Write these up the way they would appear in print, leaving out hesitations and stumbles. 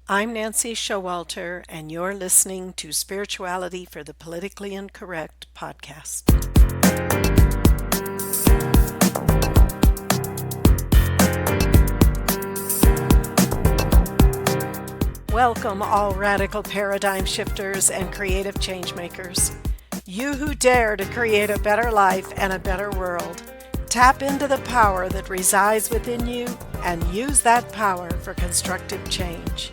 I'm Nancy Showalter, and you're listening to Spirituality for the Politically Incorrect podcast. Welcome, all radical paradigm shifters and creative change makers. You who dare to create a better life and a better world. Tap into the power that resides within you and use that power for constructive change.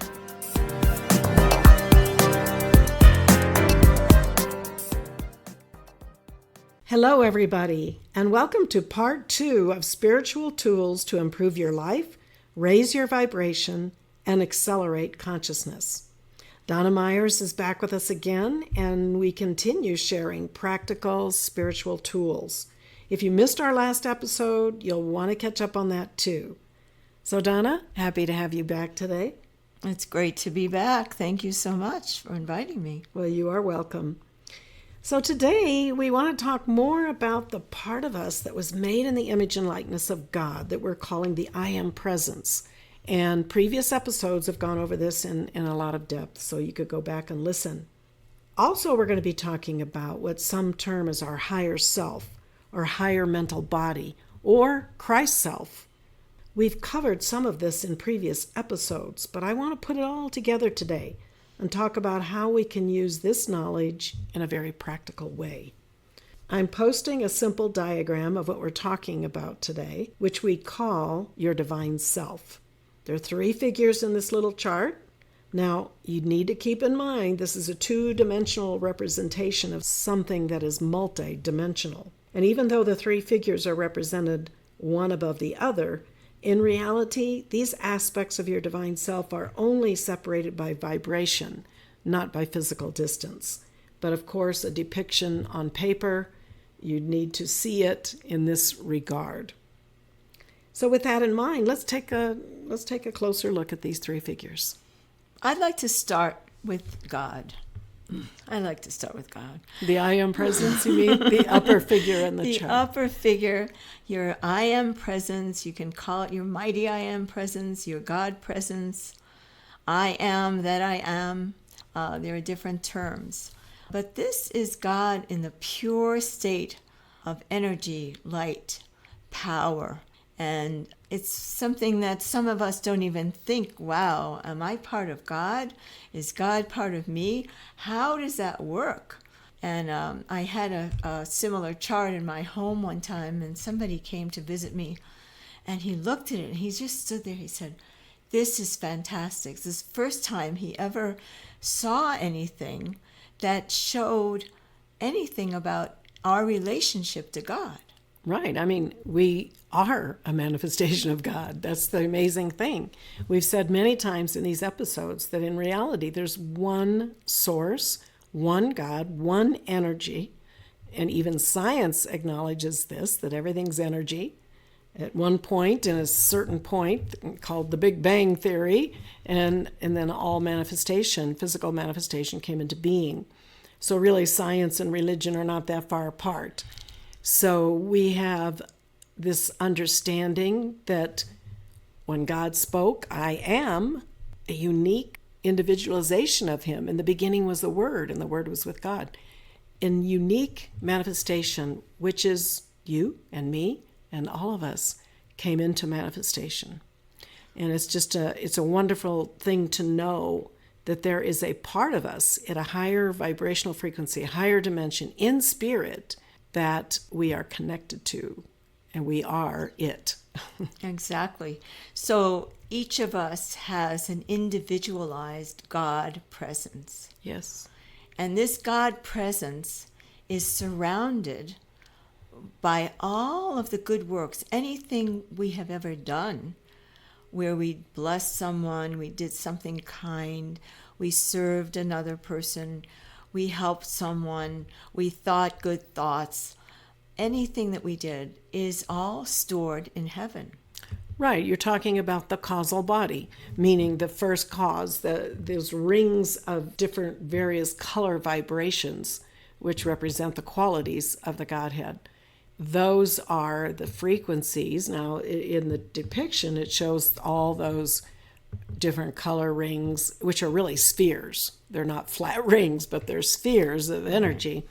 Hello, everybody, and welcome to part 2 of Spiritual Tools to Improve Your Life, Raise Your Vibration, and Accelerate Consciousness. Donna Myers is back with us again, and we continue sharing practical spiritual tools. If you missed our last episode, you'll want to catch up on that too. So, Donna, happy to have you back today. It's great to be back. Thank you so much for inviting me. Well, you are welcome. So today we want to talk more about the part of us that was made in the image and likeness of God that we're calling the I Am Presence. And previous episodes have gone over this in a lot of depth, so you could go back and listen. Also, we're going to be talking about what some term as our higher self, or higher mental body, or Christ self. We've covered some of this in previous episodes, but I want to put it all together today and talk about how we can use this knowledge in a very practical way. I'm posting a simple diagram of what we're talking about today, which we call your divine self. There are 3 figures in this little chart. Now, you need to keep in mind this is a 2-dimensional representation of something that is multi-dimensional. And even though the 3 figures are represented one above the other, in reality, these aspects of your divine self are only separated by vibration, not by physical distance. But of course, a depiction on paper, you'd need to see it in this regard. So with that in mind, let's take a closer look at these 3 figures. I'd like to start with God. I like to start with God. The I Am Presence, you mean? The upper figure in the chart. The upper figure, your I Am Presence. You can call it your mighty I Am Presence, your God Presence. I am that I am. There are different terms. But this is God in the pure state of energy, light, power. And it's something that some of us don't even think, wow, am I part of God? Is God part of me? How does that work? And I had a similar chart in my home one time, and somebody came to visit me, and he looked at it, and he just stood there. He said, this is fantastic. This is the first time he ever saw anything that showed anything about our relationship to God. Right. I mean, we are a manifestation of God. That's the amazing thing. We've said many times in these episodes that in reality, there's one source, one God, one energy, and even science acknowledges this, that everything's energy. At one point, in a certain point called the Big Bang Theory, and then all manifestation, physical manifestation came into being. So really, science and religion are not that far apart. So we have this understanding that when God spoke, I am, a unique individualization of him. In the beginning was the Word, and the Word was with God. In unique manifestation, which is you and me and all of us, came into manifestation. And it's a wonderful thing to know that there is a part of us at a higher vibrational frequency, a higher dimension in spirit, that we are connected to, and we are it. Exactly. So each of us has an individualized God presence. Yes. And this God presence is surrounded by all of the good works, anything we have ever done, where we blessed someone, we did something kind, we served another person, we helped someone, we thought good thoughts. Anything that we did is all stored in heaven. Right, you're talking about the causal body, meaning the first cause, those rings of different various color vibrations, which represent the qualities of the Godhead. Those are the frequencies. Now, in the depiction, it shows all those different color rings, which are really spheres. They're not flat rings, but they're spheres of energy.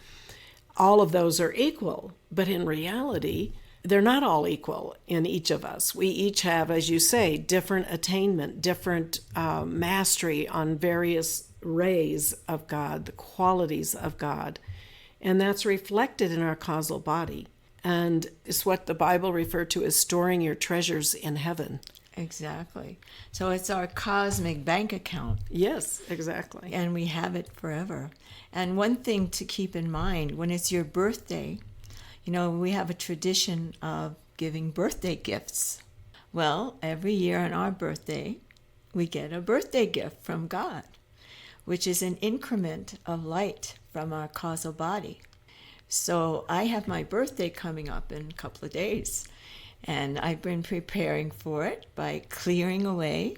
All of those are equal, but in reality, they're not all equal in each of us. We each have, as you say, different attainment, different mastery on various rays of God, the qualities of God. And that's reflected in our causal body. And it's what the Bible referred to as storing your treasures in heaven. Exactly. So it's our cosmic bank account. Yes, exactly. And we have it forever. And one thing to keep in mind, when it's your birthday, we have a tradition of giving birthday gifts. Well, every year on our birthday, we get a birthday gift from God, which is an increment of light from our causal body. So I have my birthday coming up in a couple of days, and I've been preparing for it by clearing away,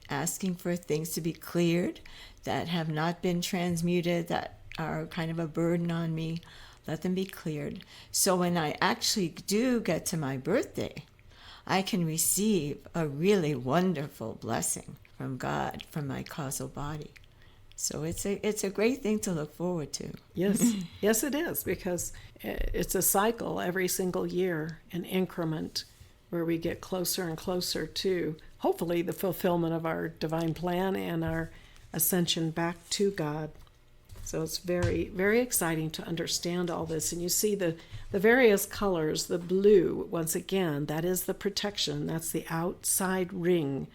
asking for things to be cleared that have not been transmuted, that are kind of a burden on me. Let them be cleared. So when I actually do get to my birthday, I can receive a really wonderful blessing from God, from my causal body. So it's a great thing to look forward to. Yes, yes it is, because it's a cycle every single year, an increment where we get closer and closer to, hopefully, the fulfillment of our divine plan and our ascension back to God. So it's very, very exciting to understand all this. And you see the various colors, the blue, once again, that is the protection. That's the outside ring.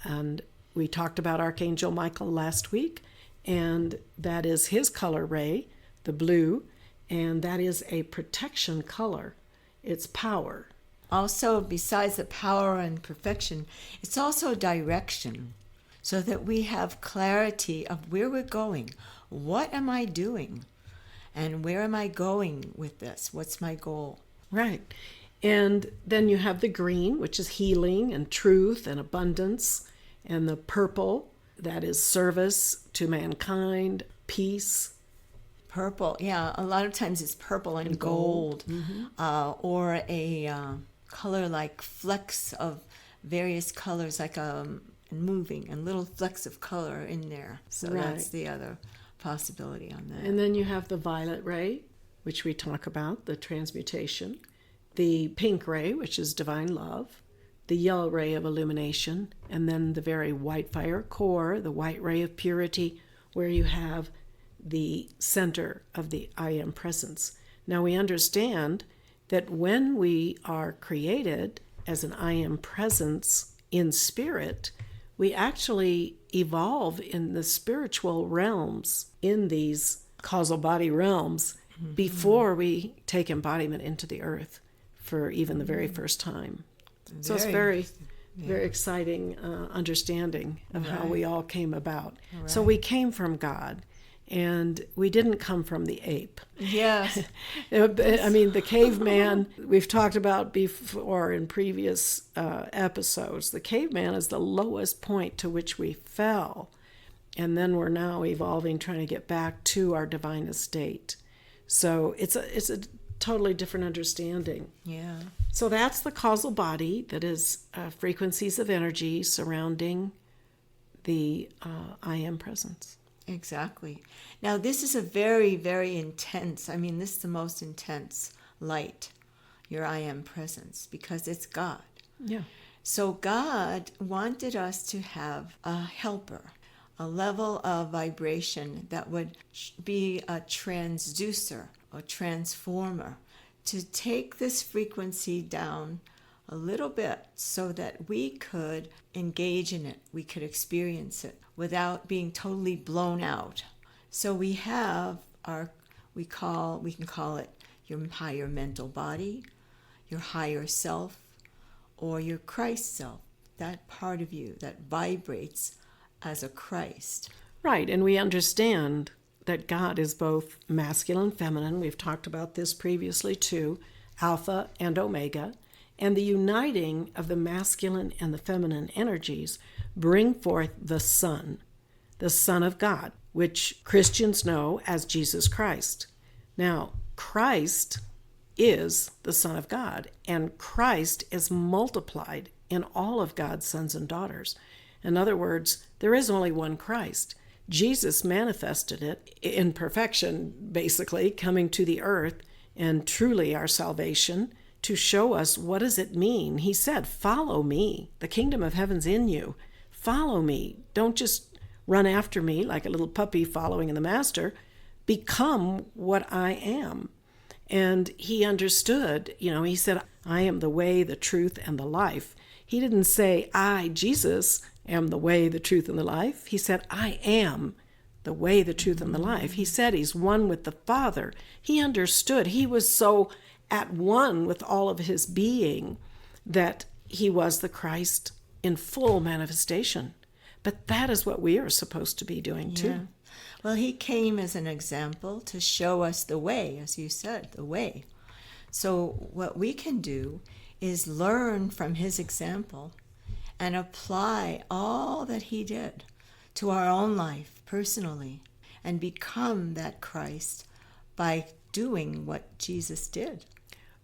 And we talked about Archangel Michael last week, and that is his color ray, the blue, and that is a protection color. It's power. Also, besides the power and perfection, it's also direction, so that we have clarity of where we're going. What am I doing? And where am I going with this? What's my goal? Right. And then you have the green, which is healing and truth and abundance. And the purple, that is service to mankind, peace. Purple, yeah. A lot of times it's purple and gold. Mm-hmm. Or a color like flecks of various colors, like moving, and little flecks of color in there. So right. That's the other possibility on that. And then you have the violet ray, which we talk about, the transmutation, the pink ray, which is divine love, the yellow ray of illumination, and then the very white fire core, the white ray of purity, where you have the center of the I Am presence. Now we understand that when we are created as an I Am presence in spirit, we actually evolve in the spiritual realms, in these causal body realms, mm-hmm. before we take embodiment into the earth for even the very first time. So it's very exciting understanding of how we all came about. Right. So we came from God, and we didn't come from the ape. Yes. I mean, the caveman, we've talked about before in previous episodes, the caveman is the lowest point to which we fell. And then we're now evolving, trying to get back to our divine estate. So it's a totally different understanding. Yeah. So that's the causal body, that is frequencies of energy surrounding the I Am presence. Exactly. Now, this is a very, very intense, this is the most intense light, your I Am presence, because it's God. Yeah. So God wanted us to have a helper, a level of vibration that would be a transducer, a transformer, to take this frequency down a little bit so that we could engage in it, we could experience it without being totally blown out. So we have we can call it your higher mental body, your higher self, or your Christ self, that part of you that vibrates as a Christ. Right, and we understand that God is both masculine, feminine. We've talked about this previously too, Alpha and Omega. And the uniting of the masculine and the feminine energies bring forth the Son of God, which Christians know as Jesus Christ. Now, Christ is the Son of God, and Christ is multiplied in all of God's sons and daughters. In other words, there is only one Christ. Jesus manifested it in perfection, basically, coming to the earth and truly our salvation to show us what does it mean. He said, follow me. The kingdom of heaven's in you. Follow me. Don't just run after me like a little puppy following the master. Become what I am. And he understood, he said, I am the way, the truth, and the life. He didn't say, I, Jesus, am the way, the truth, and the life. He said, I am the way, the truth, and the life. He said he's one with the Father. He understood. He was so at one with all of his being that he was the Christ in full manifestation. But that is what we are supposed to be doing too. Yeah. Well, he came as an example to show us the way, as you said, the way. So what we can do is learn from his example and apply all that he did to our own life personally and become that Christ by doing what Jesus did.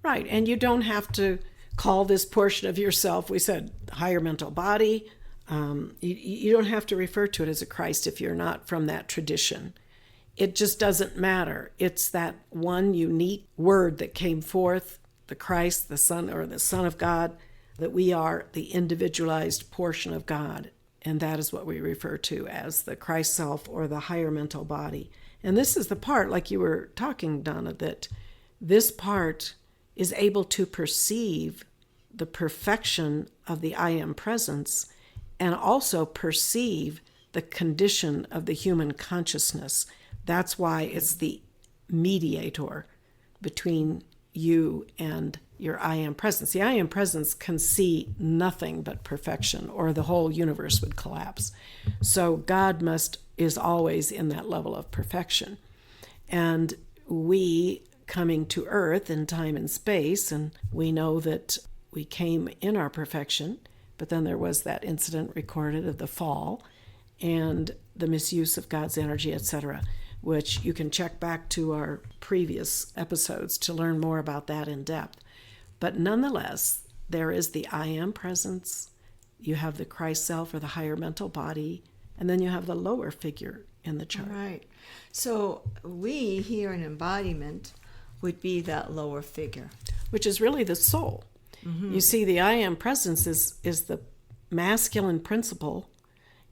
Right, and you don't have to call this portion of yourself, we said, higher mental body. You don't have to refer to it as a Christ if you're not from that tradition. It just doesn't matter. It's that one unique word that came forth, the Christ, the Son, or the Son of God, that we are the individualized portion of God. And that is what we refer to as the Christ self or the higher mental body. And this is the part, like you were talking, Donna, that this part is able to perceive the perfection of the I am presence and also perceive the condition of the human consciousness. That's why it's the mediator between you and your I am presence. The I am presence can see nothing but perfection, or the whole universe would collapse. So God is always in that level of perfection. And we coming to earth in time and space, and we know that we came in our perfection, but then there was that incident recorded of the fall and the misuse of God's energy, etc., which you can check back to our previous episodes to learn more about that in depth. But nonetheless, there is the I am presence, you have the Christ self or the higher mental body, and then you have the lower figure in the chart. Right. So we here in embodiment would be that lower figure. Which is really the soul. Mm-hmm. You see, the I am presence is the masculine principle,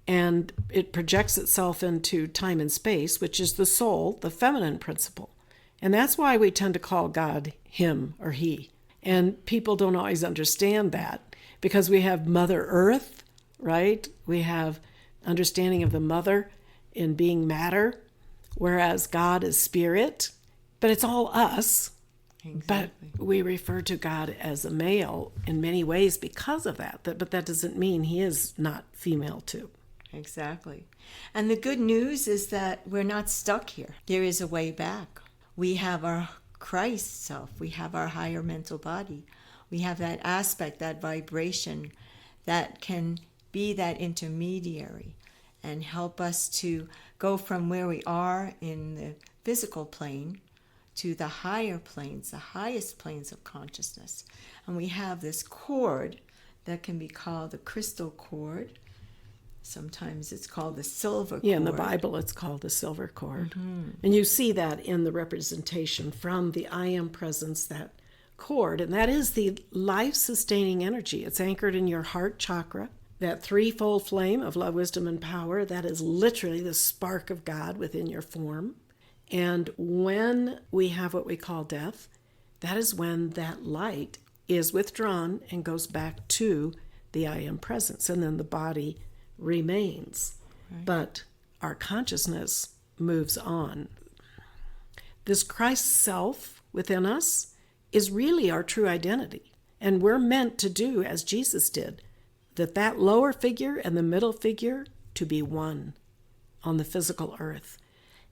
and it projects itself into time and space, which is the soul, the feminine principle. And that's why we tend to call God him or he. And people don't always understand that because we have Mother Earth, right? We have understanding of the mother in being matter, whereas God is spirit. But it's all us. Exactly. But we refer to God as a male in many ways because of that. But that doesn't mean he is not female too. Exactly. And the good news is that we're not stuck here. There is a way back. We have our Christ self. We have our higher mental body. We have that aspect, that vibration that can be that intermediary and help us to go from where we are in the physical plane to the higher planes, the highest planes of consciousness. And we have this cord that can be called the crystal cord. Sometimes it's called the silver cord. Yeah, in the Bible it's called the silver cord. Mm-hmm. And you see that in the representation from the I am presence, that cord. And that is the life-sustaining energy. It's anchored in your heart chakra. That threefold flame of love, wisdom, and power, that is literally the spark of God within your form. And when we have what we call death, that is when that light is withdrawn and goes back to the I am presence. And then the body remains. Right. But our consciousness moves on. This Christ self within us is really our true identity. And we're meant to do as Jesus did. That lower figure and the middle figure to be one on the physical earth.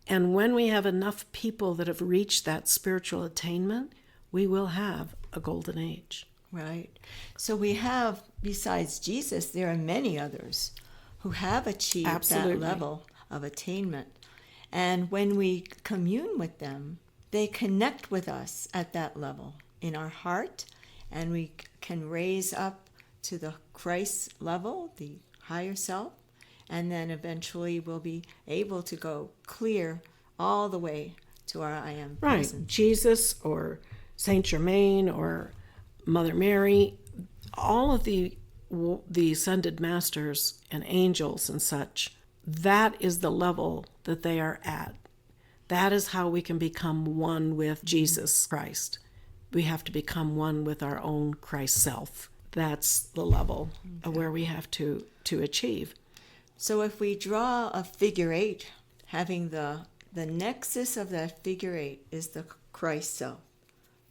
And when we have enough people that have reached that spiritual attainment, we will have a golden age. Right. So we have, besides Jesus, there are many others who have achieved Absolutely. That level of attainment. And when we commune with them, they connect with us at that level in our heart, and we can raise up to the Christ level, the higher self, and then eventually we'll be able to go clear all the way to our I am Right. presence. Jesus or Saint Germain or Mother Mary, all of the ascended masters and angels and such, that is the level that they are at. That is how we can become one with Jesus Christ. We have to become one with our own Christ self. That's the level of where we have to achieve. So if we draw a figure eight, having the nexus of that figure eight is the Christ self,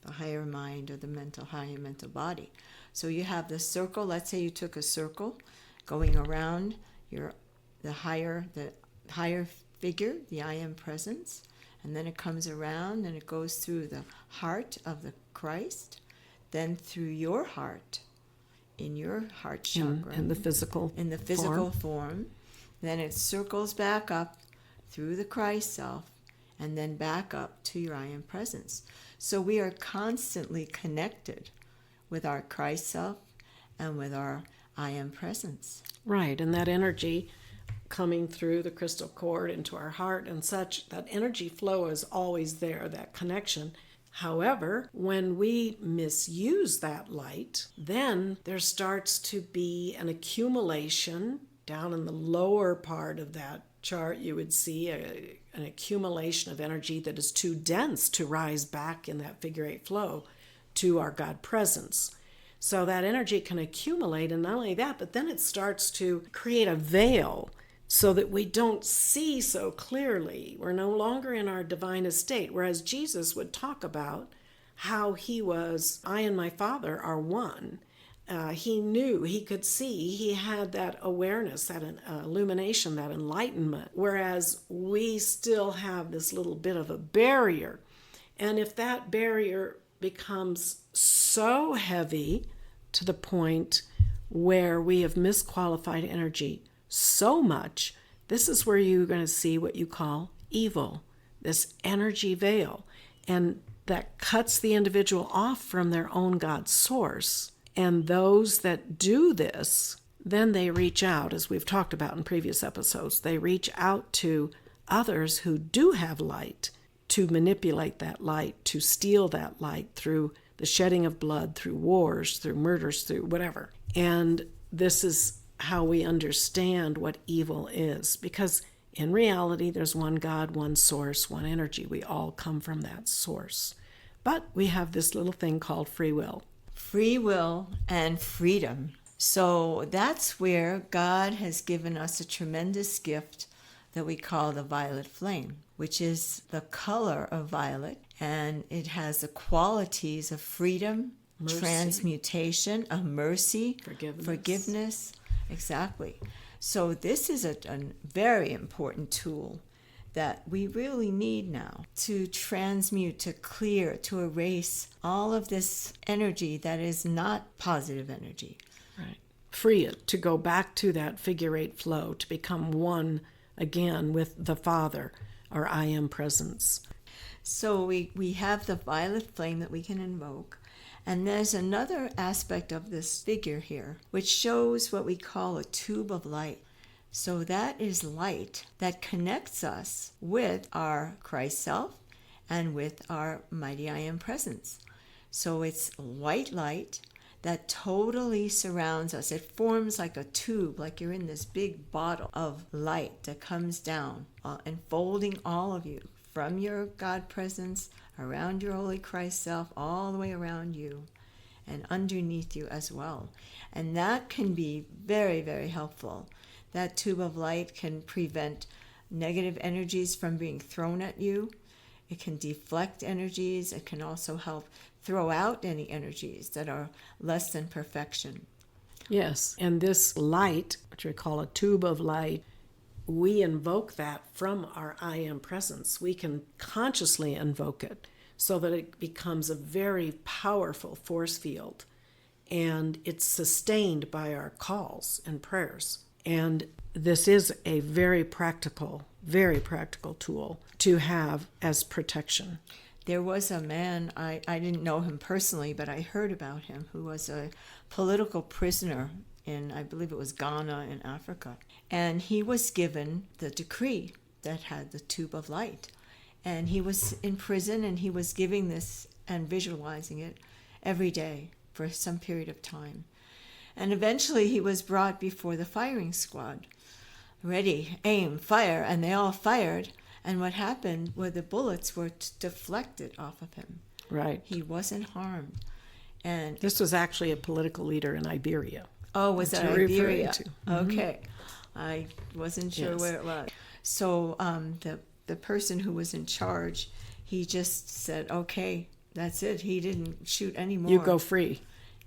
the higher mind or the higher mental body. So you have the circle. Let's say you took a circle going around the higher figure, the I am presence, and then it comes around and it goes through the heart of the Christ, then through your heart, in your heart chakra, in the physical form. Then it circles back up through the Christ self and then back up to your I am presence. So we are constantly connected with our Christ self and with our I am presence. Right, and that energy coming through the crystal cord into our heart and such, that energy flow is always there, that connection. However, when we misuse that light, then there starts to be an accumulation down in the lower part of that chart. You would see an accumulation of energy that is too dense to rise back in that figure eight flow to our God presence. So that energy can accumulate, and not only that, but then it starts to create a veil so that we don't see so clearly. We're no longer in our divine estate, whereas Jesus would talk about how he was, I and my Father are one. He knew, he could see, he had that awareness, that illumination, that enlightenment, whereas we still have this little bit of a barrier. And if that barrier becomes so heavy to the point where we have misqualified energy so much, this is where you're going to see what you call evil, this energy veil, and that cuts the individual off from their own God source. And those that do this, then they reach out, as we've talked about in previous episodes, they reach out to others who do have light to manipulate that light, to steal that light through the shedding of blood, through wars, through murders, through whatever. And this is how we understand what evil is, because in reality, there's one God, one source, one energy. We all come from that source. But we have this little thing called free will. Free will and freedom. So that's where God has given us a tremendous gift that we call the violet flame, which is the color of violet, and it has the qualities of freedom, mercy, transmutation, of mercy, forgiveness. Exactly. So this is a very important tool that we really need now to transmute, to clear, to erase all of this energy that is not positive energy. Right. Free it to go back to that figure eight flow, to become one again with the Father, our I am presence. So we have the violet flame that we can invoke. And there's another aspect of this figure here, which shows what we call a tube of light. So that is light that connects us with our Christ self and with our mighty I am presence. So it's white light that totally surrounds us. It forms like a tube, like you're in this big bottle of light that comes down, enfolding all of you from your God presence, around your holy Christ self, all the way around you and underneath you as well. And that can be very, very helpful. That tube of light can prevent negative energies from being thrown at you. It can deflect energies. It can also help throw out any energies that are less than perfection. Yes, and this light, which we call a tube of light, we invoke that from our I am presence. We can consciously invoke it so that it becomes a very powerful force field, and it's sustained by our calls and prayers. And this is a very practical tool to have as protection. There was a man, I didn't know him personally, but I heard about him, who was a political prisoner in, I believe it was Ghana in Africa. And he was given the decree that had the tube of light. And he was in prison, and he was giving this and visualizing it every day for some period of time. And eventually he was brought before the firing squad. Ready, aim, fire, and they all fired. And what happened were the bullets were deflected off of him. Right. He wasn't harmed. And This was actually a political leader in Iberia. oh, was that you're referring Iberia? to. Okay, I wasn't sure Yes. where it was. So the person who was in charge, he just said, "Okay, that's it." He didn't shoot anymore. You go free.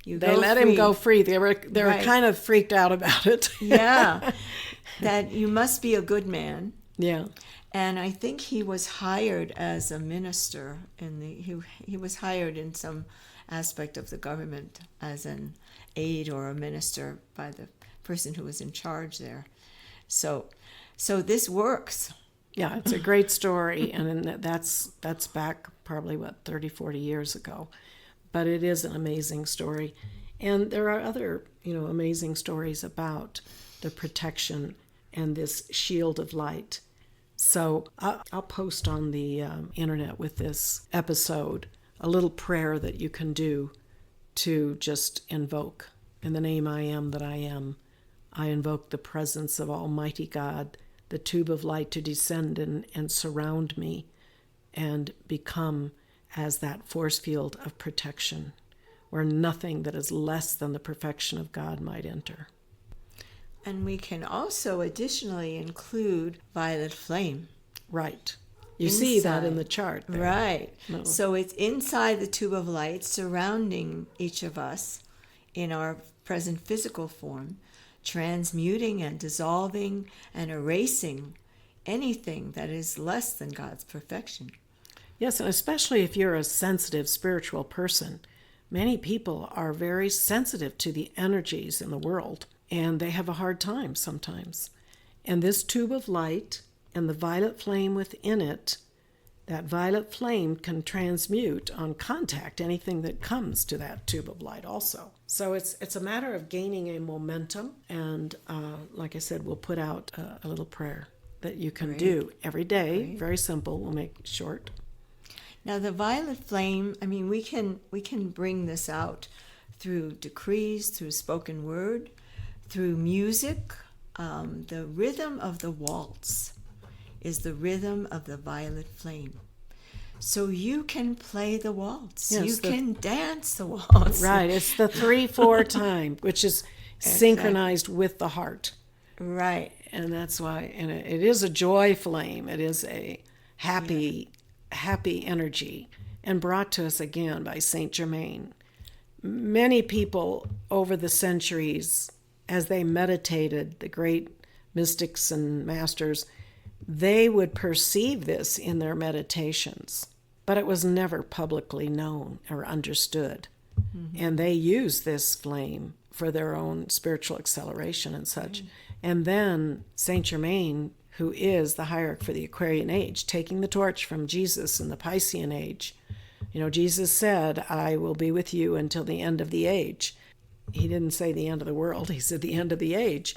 You They go let free. him go free. They were Right. kind of freaked out about it. Yeah, that you must be a good man. Yeah. And I think he was hired as a minister he was hired in some aspect of the government as an aide or a minister by the person who was in charge there. So this works. Yeah, it's a great story, and that's back probably, 30, 40 years ago. But it is an amazing story. And there are other, amazing stories about the protection and this shield of light. So I'll post on the internet with this episode a little prayer that you can do to just invoke. In the name I am that I am, I invoke the presence of Almighty God, the tube of light to descend and surround me and become as that force field of protection where nothing that is less than the perfection of God might enter. And we can also additionally include violet flame. Right. You see that Inside. in the chart there. Right. No. So it's inside the tube of light, surrounding each of us in our present physical form, transmuting and dissolving and erasing anything that is less than God's perfection. Yes, and especially if you're a sensitive spiritual person. Many people are very sensitive to the energies in the world, and they have a hard time sometimes. And this tube of light and the violet flame within it, that violet flame can transmute on contact anything that comes to that tube of light also. So it's a matter of gaining a momentum, and like I said, we'll put out a little prayer that you can do every day. Great. Very simple. We'll make it short. Now the violet flame, we can bring this out through decrees, through spoken word, through music. The rhythm of the waltz is the rhythm of the violet flame. So you can play the waltz. Yes, you can dance the waltz. Right, it's the 3/4 time, which is synchronized with the heart. Right. And that's why, and it is a joy flame. It is a happy energy, and brought to us again by Saint Germain. Many people over the centuries, as they meditated, the great mystics and masters, they would perceive this in their meditations, but it was never publicly known or understood. Mm-hmm. And they used this flame for their own spiritual acceleration and such. And then Saint Germain, who is the hierarch for the Aquarian age, taking the torch from Jesus in the Piscean age. Jesus said, I will be with you until the end of the age. He didn't say the end of the world, he said the end of the age.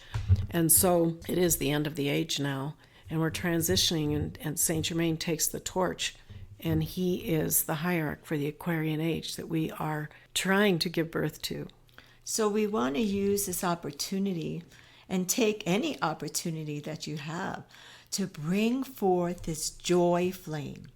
And so it is the end of the age now, and we're transitioning, and Saint Germain takes the torch, and he is the hierarch for the Aquarian age that we are trying to give birth to. So we want to use this opportunity and take any opportunity that you have to bring forth this joy flame,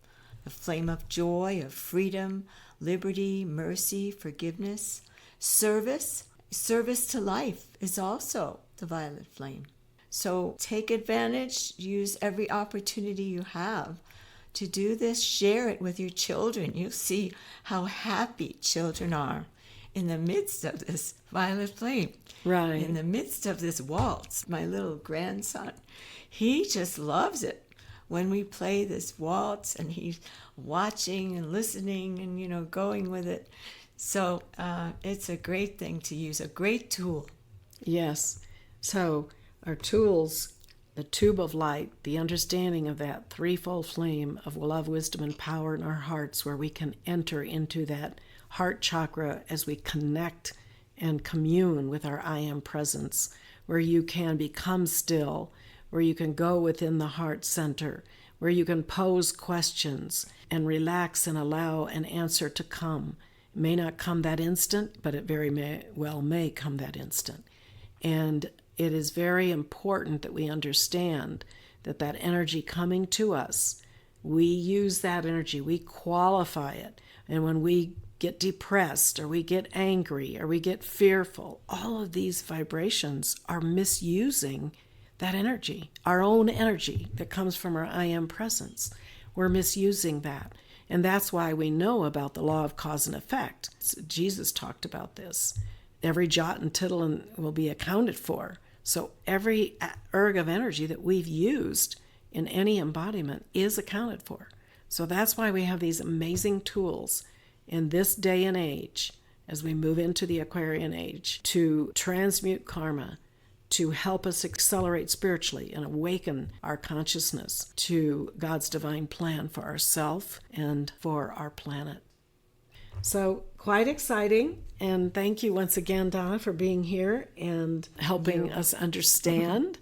the flame of joy, of freedom, liberty, mercy, forgiveness, service. Service to life is also the violet flame. So take advantage, use every opportunity you have to do this. Share it with your children. You'll see how happy children are in the midst of this violet flame. Right. In the midst of this waltz. My little grandson, he just loves it when we play this waltz, and he's watching and listening and, going with it. So it's a great thing to use, a great tool. Yes. So our tools, the tube of light, the understanding of that threefold flame of love, wisdom, and power in our hearts, where we can enter into that heart chakra as we connect and commune with our I am presence, where you can become still, where you can go within the heart center, where you can pose questions and relax and allow an answer to come. It may not come that instant, but it very well may come that instant. And it is very important that we understand that that energy coming to us, we use that energy, we qualify it. And when we get depressed or we get angry or we get fearful, all of these vibrations are misusing that energy, our own energy that comes from our I am presence. We're misusing that. And that's why we know about the law of cause and effect. Jesus talked about this. Every jot and tittle will be accounted for. So every erg of energy that we've used in any embodiment is accounted for. So that's why we have these amazing tools in this day and age, as we move into the Aquarian age, to transmute karma, to help us accelerate spiritually and awaken our consciousness to God's divine plan for ourselves and for our planet. So quite exciting. And thank you once again, Donna, for being here and helping us understand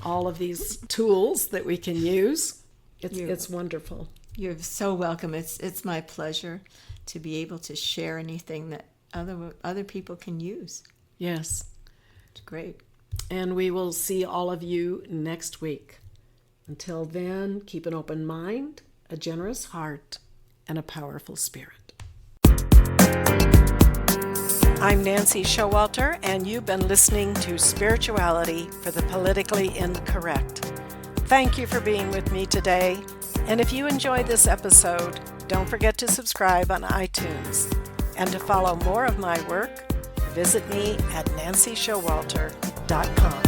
all of these tools that we can use. It's wonderful. You're so welcome. It's my pleasure to be able to share anything that other people can use. Yes. It's great. And we will see all of you next week. Until then, keep an open mind, a generous heart, and a powerful spirit. I'm Nancy Showalter, and you've been listening to Spirituality for the Politically Incorrect. Thank you for being with me today. And if you enjoyed this episode, don't forget to subscribe on iTunes. And to follow more of my work, visit me at nancyshowalter.com.